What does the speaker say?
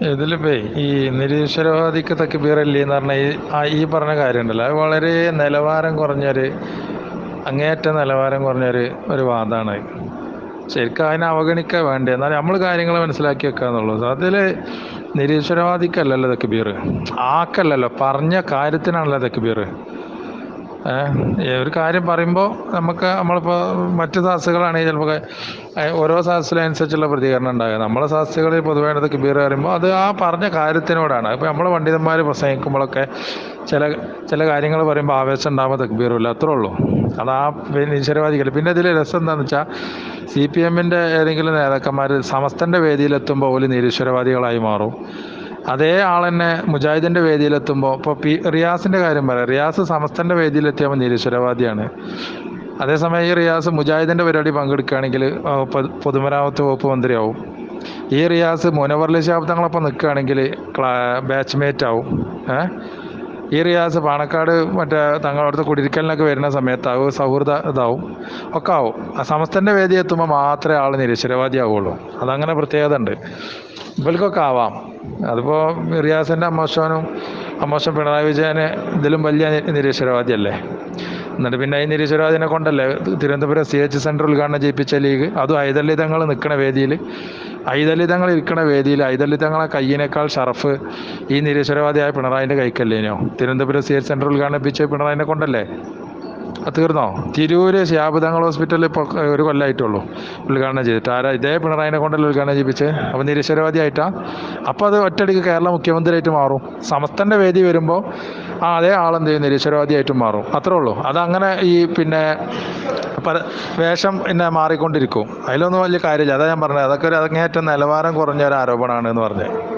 ഇതിലിപ്പേ ഈ നിരീശ്വരവാദിക്ക് തക്ബീറല്ലേ എന്ന് പറഞ്ഞ ഈ പറഞ്ഞ കാര്യമുണ്ടല്ലോ, അത് വളരെ നിലവാരം കുറഞ്ഞൊരു അങ്ങേയറ്റ നിലവാരം കുറഞ്ഞൊരു വാദമാണ്. ശരിക്കും അതിനെ അവഗണിക്കുക വേണ്ടേ, എന്നാൽ നമ്മൾ കാര്യങ്ങൾ മനസ്സിലാക്കി വെക്കുക എന്നുള്ളത്. അതിൽ നിരീശ്വരവാദിക്കല്ലല്ലോ തക്ബീർ, ആക്കല്ലല്ലോ, പറഞ്ഞ കാര്യത്തിനാണല്ലോ തക്ബീർ. ഒരു കാര്യം പറയുമ്പോൾ നമ്മളിപ്പോൾ മറ്റ് സാസുകളാണെങ്കിൽ ചിലപ്പോൾ ഓരോ സാസിനനുസരിച്ചുള്ള പ്രതികരണം ഉണ്ടാകുക. നമ്മളെ സാസുകളിൽ പൊതുവായിട്ട് തക്ബീർ പറയുമ്പോൾ അത് ആ പറഞ്ഞ കാര്യത്തിനോടാണ്. ഇപ്പോൾ നമ്മളെ പണ്ഡിതന്മാർ പ്രസംഗിക്കുമ്പോഴൊക്കെ ചില കാര്യങ്ങൾ പറയുമ്പോൾ ആവേശം ഉണ്ടാകുമ്പോൾ തക്ബീറില്ല, അത്രേ ഉള്ളൂ. അത് ആ നിരീശ്വരവാദികൾ. പിന്നെ ഇതിൽ രസം എന്താണെന്ന് വെച്ചാൽ CPM ഏതെങ്കിലും നേതാക്കന്മാർ സമസ്തൻ്റെ വേദിയിലെത്തുമ്പോൾ ഒരു നിരീശ്വരവാദികളായി മാറും. അതേ ആൾ തന്നെ മുജാഹിദിൻ്റെ വേദിയിലെത്തുമ്പോൾ, ഇപ്പോൾ റിയാസിൻ്റെ കാര്യം പറയാം, റിയാസ് സമസ്തൻ്റെ വേദിയിലെത്തിയപ്പോൾ നിരീശ്വരവാദിയാണ്. അതേസമയം ഈ റിയാസ് മുജാഹിദിൻ്റെ പരിപാടി പങ്കെടുക്കുകയാണെങ്കിൽ പൊതുമരാമത്ത് വകുപ്പ് മന്ത്രിയാവും. ഈ റിയാസ് മുനവർ ശിഹാബ് തങ്ങളൊപ്പം നിൽക്കുകയാണെങ്കിൽ ബാച്ച്മേറ്റ് ആവും. ഈ റിയാസ് പാണക്കാട് മറ്റേ തങ്ങളടുത്ത് കുടിരിക്കലിനൊക്കെ വരുന്ന സമയത്ത് സൗഹൃദ ഇതാവും, ഒക്കെ ആവും. ആ സമസ്തൻ്റെ വേദി എത്തുമ്പോൾ മാത്രമേ ആൾ നിരീശ്വരവാദി ആവുള്ളൂ. അതങ്ങനെ പ്രത്യേകത ഉണ്ട്. ഇവൽക്കൊക്കെ ആവാം. അതിപ്പോൾ റിയാസിൻ്റെ അമ്മോശൻ പിണറായി വിജയന് ഇതിലും വലിയ നിരീശ്വരവാദിയല്ലേ. എന്നിട്ട് പിന്നെ ഈ നിരീശ്വരവാദിനെ കൊണ്ടല്ലേ തിരുവനന്തപുരം CH സെൻറ്റർ ഉദ്ഘാടനം ചെയ്യിപ്പിച്ച ലീഗ്. അതും ഐതല്ലിതങ്ങൾ നിൽക്കുന്ന വേദിയിൽ, ഐതല്ലിതങ്ങൾ ഇരിക്കുന്ന വേദിയിൽ ഐതല്ലിതങ്ങളെ കയ്യിനേക്കാൾ ഷറഫ് ഈ നിരീശ്വരവാദിയായ പിണറായിൻ്റെ കൈക്കല്ലേനോ. തിരുവനന്തപുരം CH സെൻറ്റർ ഉദ്ഘാടനിപ്പിച്ച പിണറായിനെ കൊണ്ടല്ലേ. അത് തീർന്നോ? തിരൂര് ശിഹാബ് ഹോസ്പിറ്റലിൽ ഇപ്പോൾ ഒരു കൊല്ലമായിട്ടുള്ളൂ ഉദ്ഘാടനം ചെയ്തിട്ട്. ഇതേ പിണറായിനെ കൊണ്ടല്ലേ ഉദ്ഘാടനം ചെയ്യിപ്പിച്ച്. അപ്പോൾ നിരീശ്വരവാദിയായിട്ടാ. അപ്പോൾ അത് ഒറ്റയടിക്ക് കേരള മുഖ്യമന്ത്രിയായിട്ട് മാറും. സമസ്തൻ്റെ വേദി വരുമ്പോൾ അതേ ആളെന്ത് ചെയ്യും, നിരീശ്വരവാദിയായിട്ടും മാറും. അത്രേ ഉള്ളൂ. അതങ്ങനെ ഈ വേഷം മാറിക്കൊണ്ടിരിക്കും. അതിലൊന്നും വലിയ കാര്യമില്ല. അതാ ഞാൻ പറഞ്ഞത്, അതൊക്കെ ഒരു അങ്ങേയറ്റം നിലവാരം കുറഞ്ഞ ഒരു ആരോപണമാണ് എന്ന് പറഞ്ഞത്.